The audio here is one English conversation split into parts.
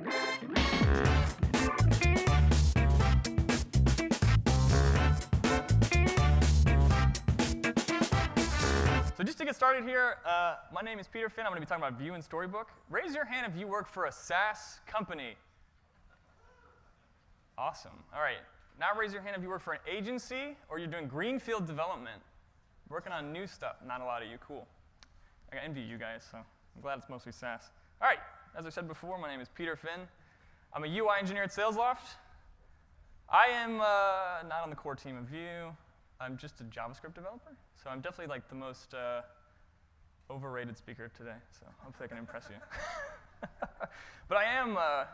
So just to get started here, my name is Peter Finn. I'm going to be talking about Vue and Storybook. Raise your hand if you work for a SaaS company. Awesome. All right. Now raise your hand if you work for an agency or you're doing greenfield development, working on new stuff. Not a lot of you. Cool. I envy you guys, so I'm glad it's mostly SaaS. All right. As I said before, my name is Peter Finn. I'm a UI engineer at SalesLoft. I am not on the core team of Vue. I'm just a JavaScript developer, so I'm definitely like the most overrated speaker today, so hopefully I can impress you. But I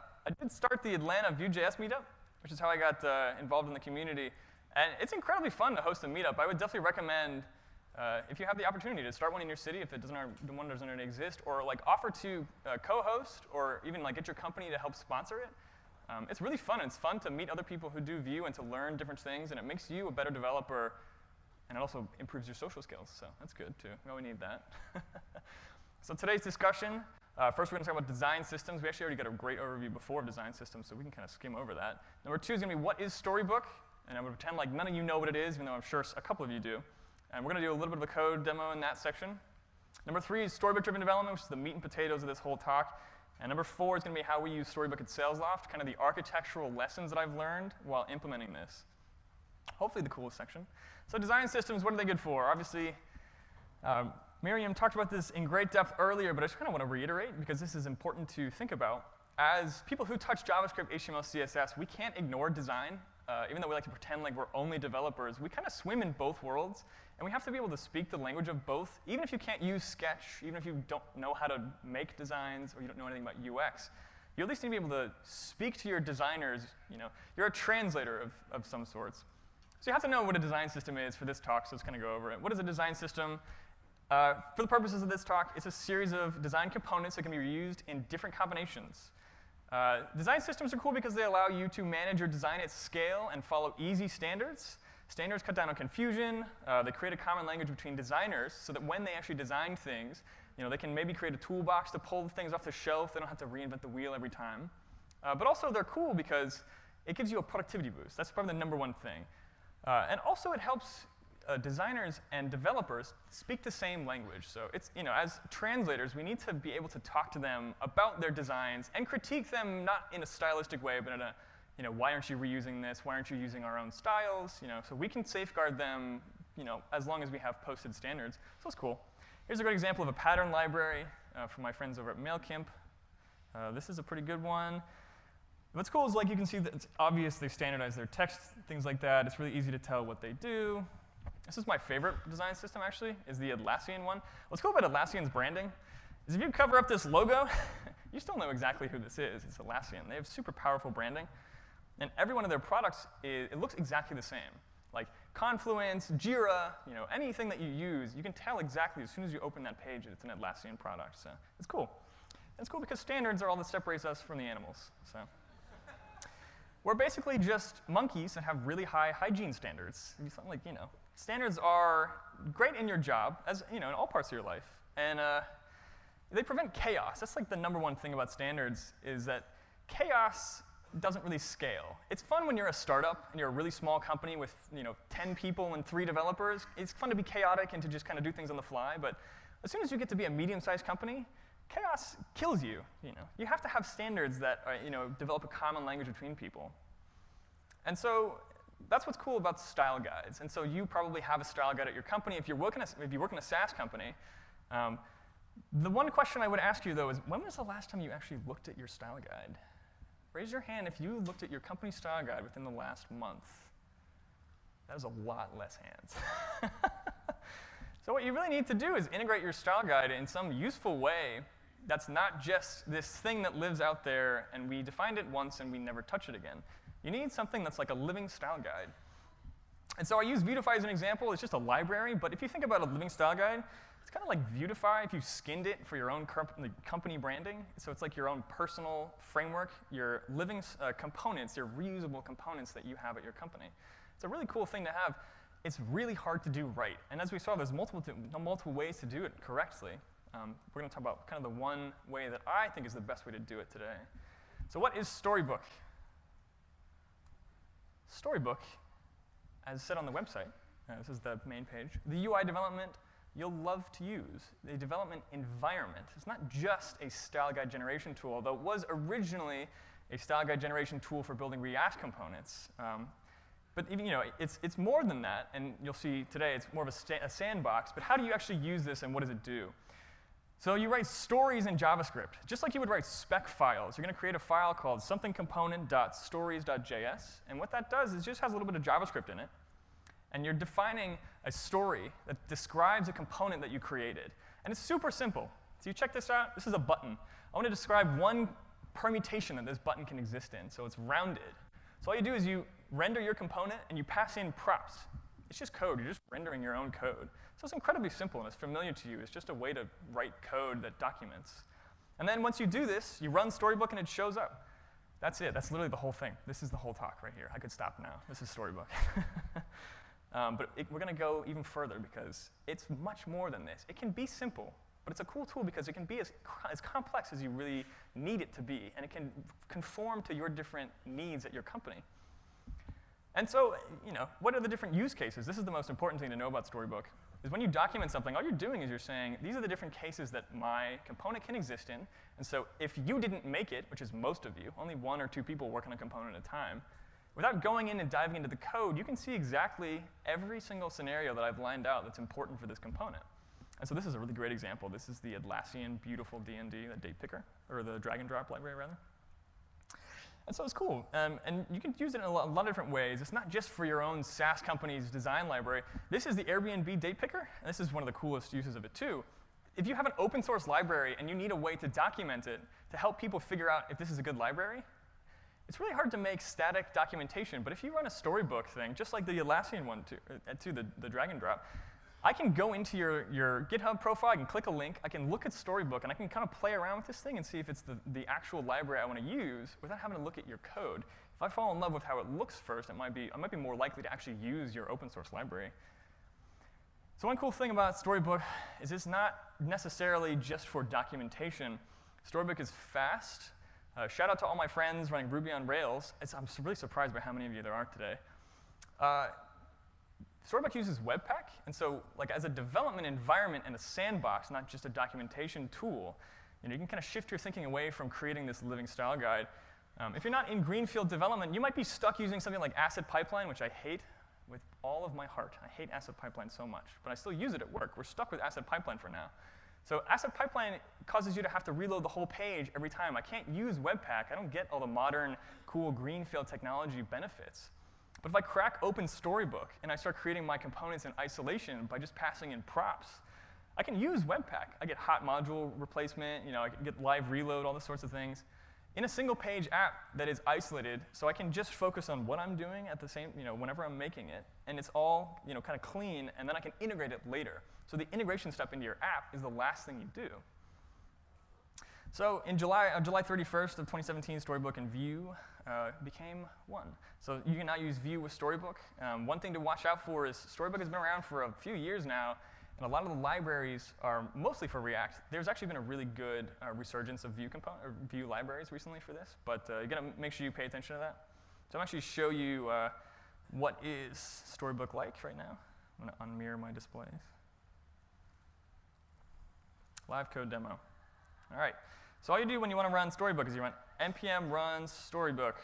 did start the Atlanta Vue.js meetup, which is how I got involved in the community. And it's incredibly fun to host a meetup. I would definitely recommend, if you have the opportunity, to start one in your city if the one doesn't already exist, or like offer to co-host, or even like get your company to help sponsor it. It's really fun. It's fun to meet other people who do Vue and to learn different things, and it makes you a better developer, and it also improves your social skills, so that's good, too. We always need that. So today's discussion, first we're going to talk about design systems. We actually already got a great overview before of design systems, so we can kind of skim over that. Number 2 is going to be what is Storybook, and I'm going to pretend like none of you know what it is, even though I'm sure a couple of you do. And we're going to do a little bit of a code demo in that section. Number 3 is Storybook-driven development, which is the meat and potatoes of this whole talk. And number 4 is going to be how we use Storybook at SalesLoft, kind of the architectural lessons that I've learned while implementing this. Hopefully the coolest section. So design systems, what are they good for? Obviously, Miriam talked about this in great depth earlier, but I just kind of want to reiterate because this is important to think about. As people who touch JavaScript, HTML, CSS, we can't ignore design. Even though we like to pretend like we're only developers, we kind of swim in both worlds. And we have to be able to speak the language of both, even if you can't use Sketch, even if you don't know how to make designs, or you don't know anything about UX. You at least need to be able to speak to your designers. You're a translator of some sorts. So you have to know what a design system is for this talk, so let's kind of go over it. What is a design system? For the purposes of this talk, it's a series of design components that can be reused in different combinations. Design systems are cool because they allow you to manage your design at scale and follow easy standards. Standards cut down on confusion. They create a common language between designers so that when they actually design things, they can maybe create a toolbox to pull things off the shelf. They don't have to reinvent the wheel every time. But also, they're cool because it gives you a productivity boost. That's probably the number one thing. And also, it helps designers and developers speak the same language. So it's, as translators, we need to be able to talk to them about their designs and critique them not in a stylistic way, but in a why aren't you reusing this? Why aren't you using our own styles? So we can safeguard them, as long as we have posted standards. So it's cool. Here's a great example of a pattern library from my friends over at MailChimp. This is a pretty good one. What's cool is you can see that it's obvious they standardize their text, things like that. It's really easy to tell what they do. This is my favorite design system, actually, is the Atlassian one. What's cool about Atlassian's branding is if you cover up this logo, you still know exactly who this is. It's Atlassian. They have super powerful branding. And every one of their products, it looks exactly the same. Like Confluence, Jira, anything that you use, you can tell exactly as soon as you open that page that it's an Atlassian product. So it's cool. And it's cool because standards are all that separates us from the animals. So we're basically just monkeys that have really high hygiene standards. It'd be something like, standards are great in your job, as in all parts of your life. And they prevent chaos. That's like the number one thing about standards is that chaos doesn't really scale. It's fun when you're a startup and you're a really small company with 10 people and 3 developers. It's fun to be chaotic and to just kind of do things on the fly. But as soon as you get to be a medium-sized company, chaos kills you. You have to have standards that develop a common language between people. And so that's what's cool about style guides. And so you probably have a style guide at your company. If you work in a SaaS company, the one question I would ask you, though, is when was the last time you actually looked at your style guide? Raise your hand if you looked at your company style guide within the last month. That is a lot less hands. So what you really need to do is integrate your style guide in some useful way that's not just this thing that lives out there and we defined it once and we never touch it again. You need something that's like a living style guide. And so I use Vuetify as an example. It's just a library, but if you think about a living style guide, it's kind of like Vuetify if you skinned it for your own company branding. So it's like your own personal framework, your living components, your reusable components that you have at your company. It's a really cool thing to have. It's really hard to do right. And as we saw, there's multiple ways to do it correctly. We're going to talk about kind of the one way that I think is the best way to do it today. So what is Storybook? Storybook, as said on the website, this is the main page, the UI development you'll love to use, the development environment. It's not just a style guide generation tool, although it was originally a style guide generation tool for building React components. But even, it's more than that, and you'll see today it's more of a sandbox. But how do you actually use this, and what does it do? So you write stories in JavaScript, just like you would write spec files. You're going to create a file called somethingcomponent.stories.js, and what that does is it just has a little bit of JavaScript in it, and you're defining a story that describes a component that you created. And it's super simple. So you check this out. This is a button. I want to describe one permutation that this button can exist in, so it's rounded. So all you do is you render your component, and you pass in props. It's just code. You're just rendering your own code. So it's incredibly simple, and it's familiar to you. It's just a way to write code that documents. And then once you do this, you run Storybook, and it shows up. That's it. That's literally the whole thing. This is the whole talk right here. I could stop now. This is Storybook. But we're going to go even further, because it's much more than this. It can be simple, but it's a cool tool because it can be as complex as you really need it to be, and it can conform to your different needs at your company. And so, what are the different use cases? This is the most important thing to know about Storybook, is when you document something, all you're doing is you're saying, these are the different cases that my component can exist in. And so if you didn't make it, which is most of you, only 1 or 2 people work on a component at a time, without going in and diving into the code, you can see exactly every single scenario that I've lined out that's important for this component. And so this is a really great example. This is the Atlassian beautiful DND, the date picker, or the drag and drop library, rather. And so it's cool. And you can use it in a lot of different ways. It's not just for your own SaaS company's design library. This is the Airbnb date picker, and this is one of the coolest uses of it, too. If you have an open source library and you need a way to document it to help people figure out if this is a good library, it's really hard to make static documentation. But if you run a Storybook thing, just like the Atlassian one, too, the drag and drop, I can go into your GitHub profile, I can click a link, I can look at Storybook, and I can kind of play around with this thing and see if it's the actual library I want to use without having to look at your code. If I fall in love with how it looks first, I might be more likely to actually use your open source library. So one cool thing about Storybook is it's not necessarily just for documentation. Storybook is fast. Shout out to all my friends running Ruby on Rails. I'm really surprised by how many of you there are today. Storybook uses Webpack, and so as a development environment and a sandbox, not just a documentation tool, you can kind of shift your thinking away from creating this living style guide. If you're not in greenfield development, you might be stuck using something like Asset Pipeline, which I hate with all of my heart. I hate Asset Pipeline so much, but I still use it at work. We're stuck with Asset Pipeline for now. So Asset Pipeline causes you to have to reload the whole page every time. I can't use Webpack. I don't get all the modern, cool greenfield technology benefits. But if I crack open Storybook and I start creating my components in isolation by just passing in props, I can use Webpack. I get hot module replacement, I can get live reload, all those sorts of things, in a single page app that is isolated, so I can just focus on what I'm doing at the same, whenever I'm making it, and it's all, kind of clean, and then I can integrate it later. So the integration step into your app is the last thing you do. So in July 31st of 2017, Storybook and Vue became one. So you can now use Vue with Storybook. One thing to watch out for is Storybook has been around for a few years now, and a lot of the libraries are mostly for React. There's actually been a really good resurgence of Vue libraries recently for this, but you got to make sure you pay attention to that. So I'm actually show you what is Storybook like right now. I'm going to unmirror my displays. Live code demo. All right. So all you do when you want to run Storybook is you run npm runs Storybook.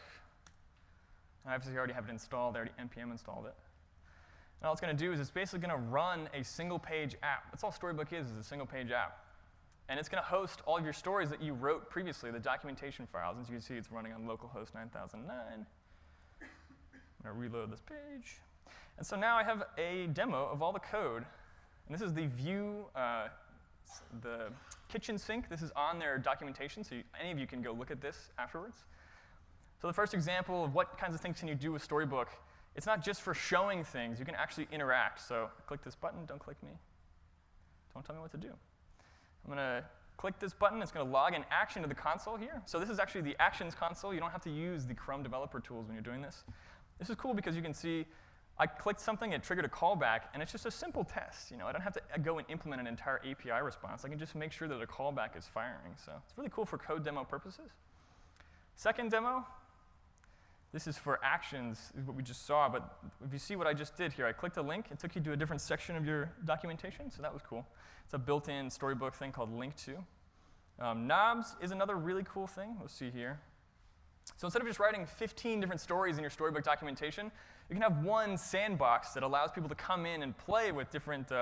And obviously you already have it installed. I already npm installed it. And all it's going to do is it's basically going to run a single-page app. That's all Storybook is a single-page app. And it's going to host all of your stories that you wrote previously, the documentation files. As you can see, it's running on localhost 9009. I'm going to reload this page. And so now I have a demo of all the code. And this is the Vue, the kitchen sink. This is on their documentation, so any of you can go look at this afterwards. So the first example of what kinds of things can you do with Storybook, it's not just for showing things. You can actually interact. So click this button. Don't click me. Don't tell me what to do. I'm going to click this button. It's going to log an action to the console here. So this is actually the Actions console. You don't have to use the Chrome developer tools when you're doing this. This is cool because you can see I clicked something, it triggered a callback, and it's just a simple test. I don't have to go and implement an entire API response. I can just make sure that a callback is firing. So it's really cool for code demo purposes. Second demo, this is for actions, is what we just saw, but if you see what I just did here, I clicked a link, it took you to a different section of your documentation, so that was cool. It's a built-in Storybook thing called Link To. Knobs is another really cool thing. Let's see here. So instead of just writing 15 different stories in your Storybook documentation, you can have one sandbox that allows people to come in and play with different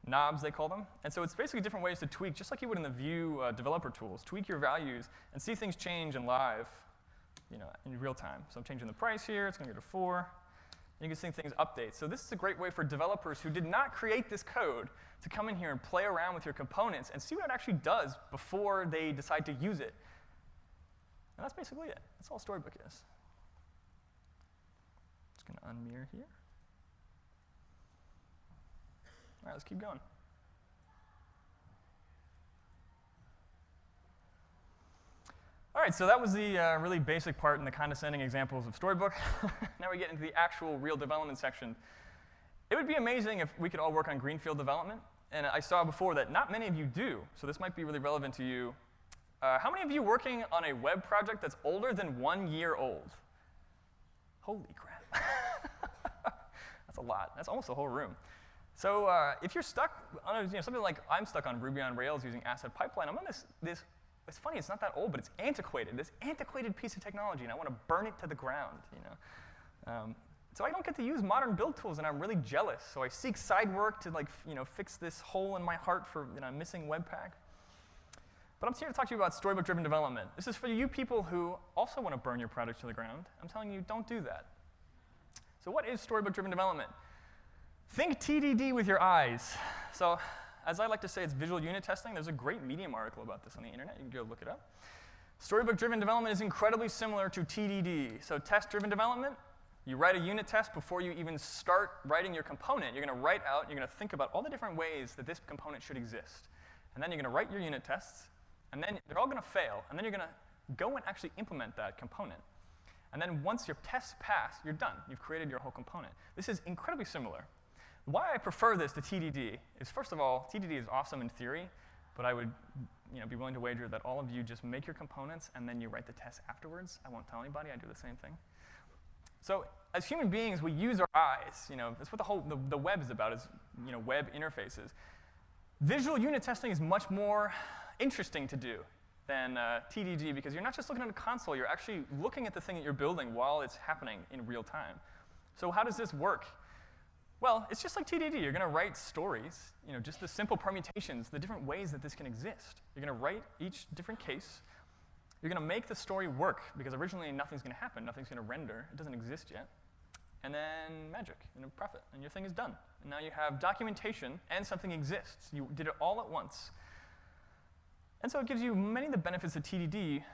knobs, they call them. And so it's basically different ways to tweak, just like you would in the Vue developer tools. Tweak your values and see things change in live, in real time. So I'm changing the price here. It's going to go to 4. And you can see things update. So this is a great way for developers who did not create this code to come in here and play around with your components and see what it actually does before they decide to use it. And that's basically it. That's all Storybook is. Just going to unmirror here. All right, let's keep going. All right, so that was the really basic part and the condescending examples of Storybook. Now we get into the actual real development section. It would be amazing if we could all work on greenfield development. And I saw before that not many of you do, so this might be really relevant to you. How many of you working on a web project that's older than 1 year old? Holy crap. That's a lot. That's almost the whole room. So if you're stuck on something like I'm stuck on Ruby on Rails using Asset Pipeline, I'm on this, it's funny, it's not that old, but it's antiquated, this antiquated piece of technology, and I want to burn it to the ground. So I don't get to use modern build tools, and I'm really jealous. So I seek side work to fix this hole in my heart for missing Webpack. But I'm here to talk to you about Storybook-driven development. This is for you people who also want to burn your project to the ground. I'm telling you, don't do that. So what is Storybook-driven development? Think TDD with your eyes. So as I like to say, it's visual unit testing. There's a great Medium article about this on the internet. You can go look it up. Storybook-driven development is incredibly similar to TDD. So test-driven development, you write a unit test before you even start writing your component. You're going to write out, you're going to think about all the different ways that this component should exist. And then you're going to write your unit tests, and then they're all going to fail. And then you're going to go and actually implement that component. And then once your tests pass, you're done. You've created your whole component. This is incredibly similar. Why I prefer this to TDD is, first of all, TDD is awesome in theory, but I would be willing to wager that all of you just make your components and then you write the tests afterwards. I won't tell anybody. I do the same thing. So as human beings, we use our eyes. That's what the web is about, is web interfaces. Visual unit testing is much more interesting to do than TDD, because you're not just looking at a console. You're actually looking at the thing that you're building while it's happening in real time. So how does this work? Well, it's just like TDD. You're going to write stories, just the simple permutations, the different ways that this can exist. You're going to write each different case. You're going to make the story work, because originally nothing's going to happen. Nothing's going to render. It doesn't exist yet. And then magic, profit, and your thing is done. And now you have documentation, and something exists. You did it all at once. And so it gives you many of the benefits that TDD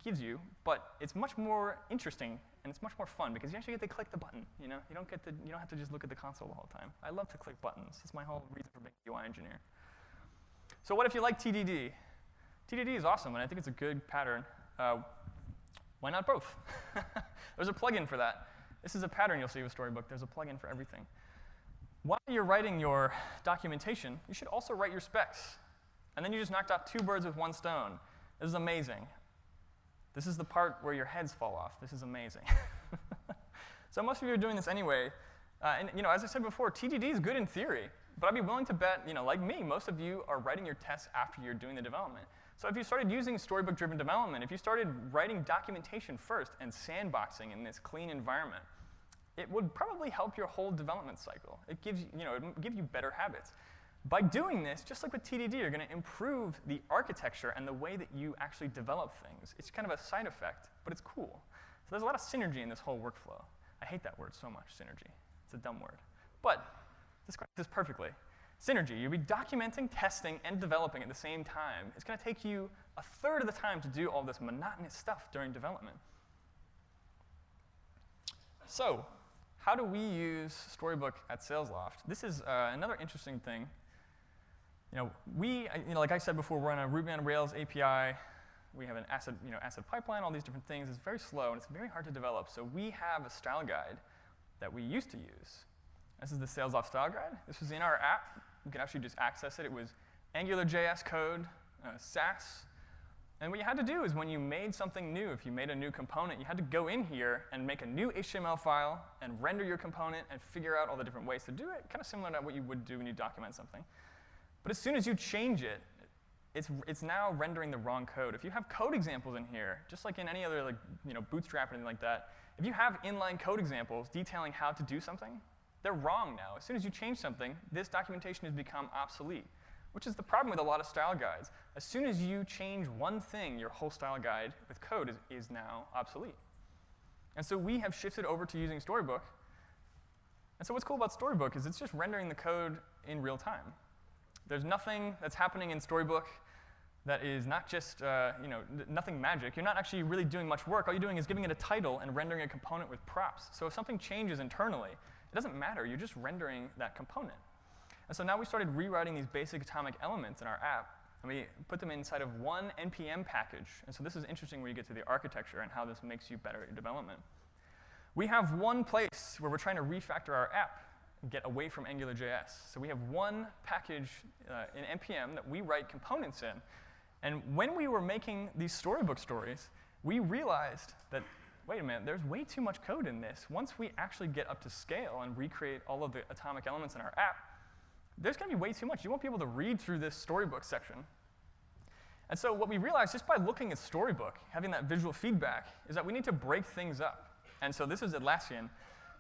gives you, but it's much more interesting, and it's much more fun, because you actually get to click the button. You don't have to just look at the console the whole time. I love to click buttons. It's my whole reason for being a UI engineer. So what if you like TDD? TDD is awesome, and I think it's a good pattern. Why not both? There's a plugin for that. This is a pattern you'll see with Storybook. There's a plugin for everything. While you're writing your documentation, you should also write your specs. And then you just knocked out 2 birds with 1 stone. This is amazing. This is the part where your heads fall off. This is amazing. So most of you are doing this anyway. And as I said before, TDD is good in theory. But I'd be willing to bet, like me, most of you are writing your tests after you're doing the development. So if you started using Storybook-driven development, if you started writing documentation first and sandboxing in this clean environment, it would probably help your whole development cycle. It gives it give you better habits. By doing this, just like with TDD, you're going to improve the architecture and the way that you actually develop things. It's kind of a side effect, but it's cool. So there's a lot of synergy in this whole workflow. I hate that word so much, synergy. It's a dumb word. But describe this perfectly. Synergy, you'll be documenting, testing, and developing at the same time. It's going to take you 1/3 of the time to do all this monotonous stuff during development. So how do we use Storybook at SalesLoft? This is another interesting thing. Like I said before, we're on a Ruby on Rails API. We have an asset pipeline, all these different things. It's very slow, and it's very hard to develop. So we have a style guide that we used to use. This is the SalesLoft style guide. This was in our app. You can actually just access it. It was AngularJS code, Sass, And what you had to do is when you made something new, if you made a new component, you had to go in here and make a new HTML file and render your component and figure out all the different ways to do it, kind of similar to what you would do when you document something. But as soon as you change it, it's now rendering the wrong code. If you have code examples in here, just like in any other Bootstrap or anything like that, if you have inline code examples detailing how to do something, they're wrong now. As soon as you change something, this documentation has become obsolete, which is the problem with a lot of style guides. As soon as you change one thing, your whole style guide with code is now obsolete. And so we have shifted over to using Storybook. And so what's cool about Storybook is it's just rendering the code in real time. There's nothing that's happening in Storybook that is not just nothing magic. You're not actually really doing much work. All you're doing is giving it a title and rendering a component with props. So if something changes internally, it doesn't matter. You're just rendering that component. And so now we started rewriting these basic atomic elements in our app, and we put them inside of one NPM package. And so this is interesting when you get to the architecture and how this makes you better at development. We have one place where we're trying to refactor our app and get away from AngularJS. So we have one package in NPM that we write components in. And when we were making these Storybook stories, we realized that, wait a minute, there's way too much code in this. Once we actually get up to scale and recreate all of the atomic elements in our app, there's going to be way too much. You won't be able to read through this Storybook section. And so what we realized just by looking at Storybook, having that visual feedback, is that we need to break things up. And so this is Atlassian.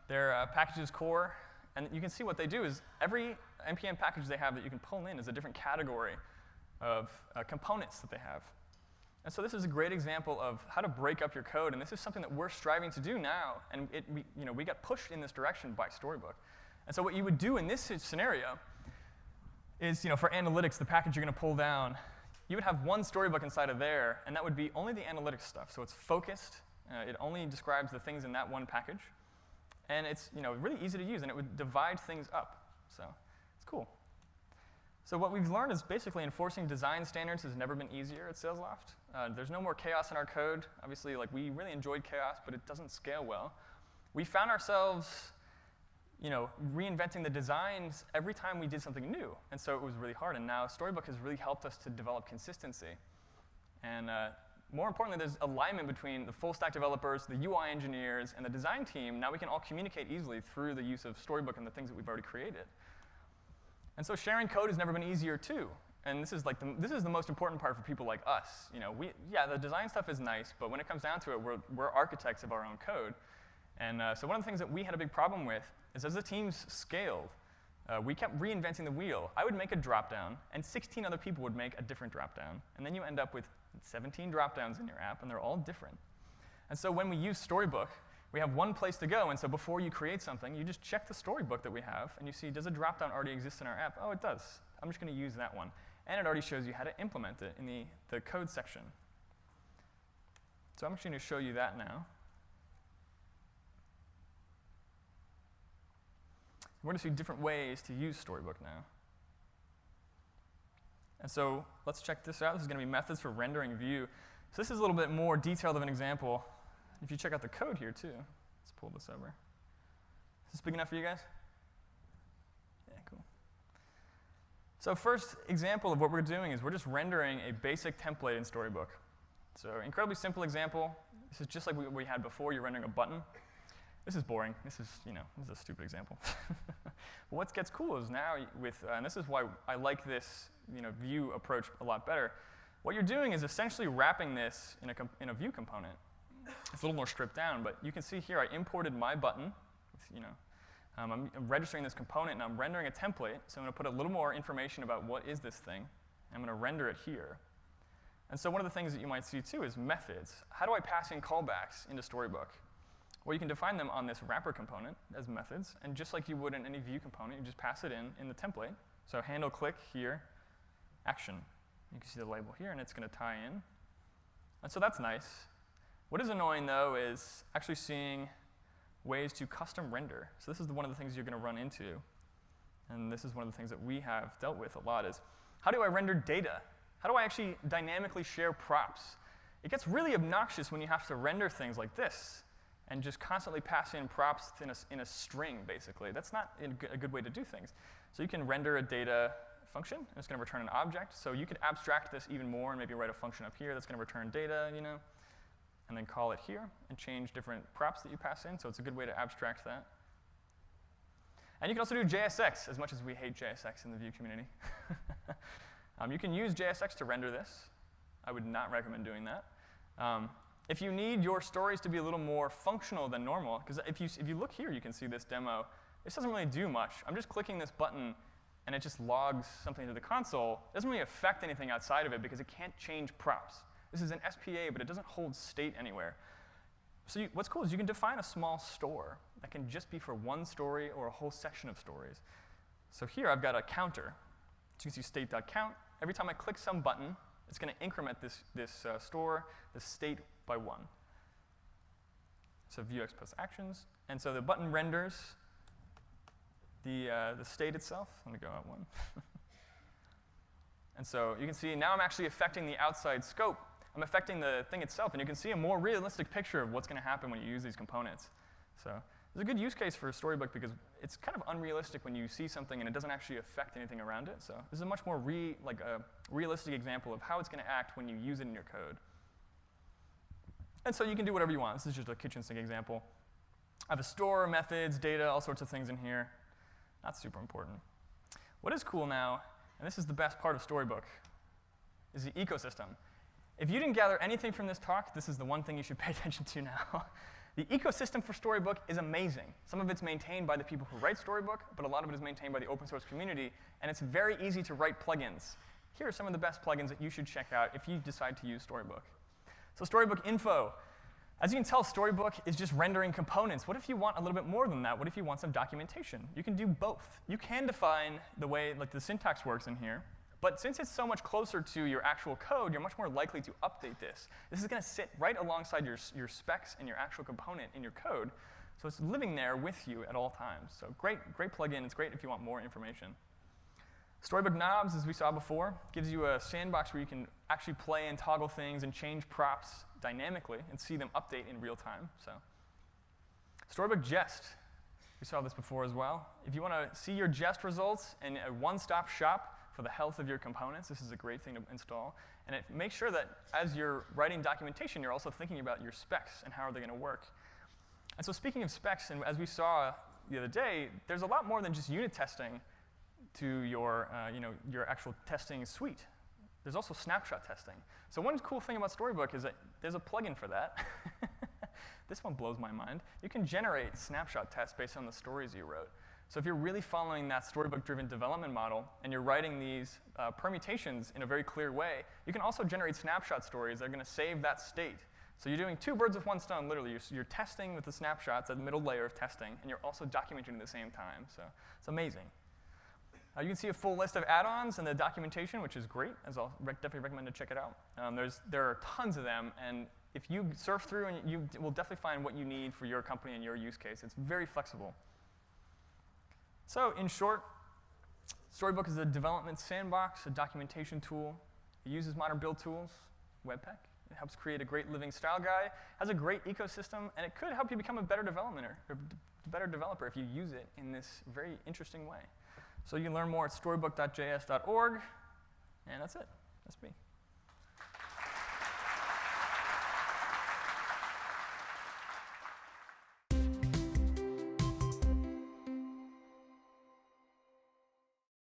Their packages core. And you can see what they do is every NPM package they have that you can pull in is a different category of components that they have. And so this is a great example of how to break up your code. And this is something that we're striving to do now. And we got pushed in this direction by Storybook. And so what you would do in this scenario is, for analytics, the package you're going to pull down, you would have one Storybook inside of there, and that would be only the analytics stuff. So it's focused. It only describes the things in that one package. And it's really easy to use, and it would divide things up. So it's cool. So what we've learned is basically enforcing design standards has never been easier at SalesLoft. There's no more chaos in our code. Obviously, we really enjoyed chaos, but it doesn't scale well. We found ourselves reinventing the designs every time we did something new. And so it was really hard. And now Storybook has really helped us to develop consistency. And more importantly, there's alignment between the full stack developers, the UI engineers, and the design team. Now we can all communicate easily through the use of Storybook and the things that we've already created. And so sharing code has never been easier, too. And this is the most important part for people like us. The design stuff is nice, but when it comes down to it, we're architects of our own code. And so one of the things that we had a big problem with is as the teams scaled, we kept reinventing the wheel. I would make a dropdown, and 16 other people would make a different dropdown. And then you end up with 17 dropdowns in your app, and they're all different. And so when we use Storybook, we have one place to go. And so before you create something, you just check the Storybook that we have, and you see, does a dropdown already exist in our app? Oh, it does. I'm just going to use that one. And it already shows you how to implement it in the code section. So I'm actually going to show you that now. We're going to see different ways to use Storybook now. And so let's check this out. This is going to be methods for rendering Vue. So this is a little bit more detailed of an example. If you check out the code here, too. Let's pull this over. Is this big enough for you guys? Yeah, cool. So first example of what we're doing is we're just rendering a basic template in Storybook. So incredibly simple example. This is just like we had before. You're rendering a button. This is boring. This is a stupid example. But what gets cool is now and this is why I like this Vue approach a lot better. What you're doing is essentially wrapping this in a Vue component. It's a little more stripped down, but you can see here I imported my button. I'm registering this component, and I'm rendering a template. So I'm going to put a little more information about what is this thing. I'm going to render it here. And so one of the things that you might see, too, is methods. How do I pass in callbacks into Storybook? Well, you can define them on this wrapper component as methods. And just like you would in any Vue component, you just pass it in the template. So handle click here, action. You can see the label here, and it's going to tie in. And so that's nice. What is annoying, though, is actually seeing ways to custom render. So this is one of the things you're going to run into. And this is one of the things that we have dealt with a lot is, how do I render data? How do I actually dynamically share props? It gets really obnoxious when you have to render things like this and just constantly pass in props in a string, basically. That's not a good way to do things. So you can render a data function, and it's going to return an object. So you could abstract this even more and maybe write a function up here that's going to return data, and then call it here and change different props that you pass in. So it's a good way to abstract that. And you can also do JSX, as much as we hate JSX in the Vue community. You can use JSX to render this. I would not recommend doing that. If you need your stories to be a little more functional than normal, because if you look here, you can see this demo. This doesn't really do much. I'm just clicking this button, and it just logs something to the console. It doesn't really affect anything outside of it because it can't change props. This is an SPA, but it doesn't hold state anywhere. So what's cool is you can define a small store that can just be for one story or a whole section of stories. So here I've got a counter. So you can see state.count. Every time I click some button, it's going to increment this store, the state, by 1. So Vuex plus actions. And so the button renders the state itself. Let me go out 1. And so you can see now I'm actually affecting the outside scope. I'm affecting the thing itself, and you can see a more realistic picture of what's going to happen when you use these components. So it's a good use case for Storybook because it's kind of unrealistic when you see something and it doesn't actually affect anything around it. So this is a much more realistic example of how it's going to act when you use it in your code. And so you can do whatever you want. This is just a kitchen sink example. I have a store, methods, data, all sorts of things in here. Not super important. What is cool now, and this is the best part of Storybook, is the ecosystem. If you didn't gather anything from this talk, this is the one thing you should pay attention to now. The ecosystem for Storybook is amazing. Some of it's maintained by the people who write Storybook, but a lot of it is maintained by the open source community, and it's very easy to write plugins. Here are some of the best plugins that you should check out if you decide to use Storybook. So Storybook info. As you can tell, Storybook is just rendering components. What if you want a little bit more than that? What if you want some documentation? You can do both. You can define the way the syntax works in here. But since it's so much closer to your actual code, you're much more likely to update this. This is going to sit right alongside your specs and your actual component in your code. So it's living there with you at all times. So great plugin. It's great if you want more information. Storybook knobs, as we saw before, gives you a sandbox where you can actually play and toggle things and change props dynamically and see them update in real time. So Storybook Jest. We saw this before as well. If you want to see your Jest results and a one-stop shop for the health of your components, this is a great thing to install. And it makes sure that as you're writing documentation, you're also thinking about your specs and how are they going to work. And so speaking of specs, and as we saw the other day, there's a lot more than just unit testing to your actual testing suite. There's also snapshot testing. So one cool thing about Storybook is that there's a plugin for that. This one blows my mind. You can generate snapshot tests based on the stories you wrote. So if you're really following that Storybook-driven development model and you're writing these permutations in a very clear way, you can also generate snapshot stories that are going to save that state. So you're doing 2 birds with 1 stone, literally. You're testing with the snapshots at the middle layer of testing, and you're also documenting at the same time. So it's amazing. You can see a full list of add-ons in the documentation, which is great, as I'll definitely recommend to check it out. There are tons of them, and if you surf through, and you will definitely find what you need for your company and your use case. It's very flexible. So in short, Storybook is a development sandbox, a documentation tool. It uses modern build tools, Webpack. It helps create a great living style guide, has a great ecosystem, and it could help you become a better developer if you use it in this very interesting way. So you can learn more at storybook.js.org, and that's it. That's me.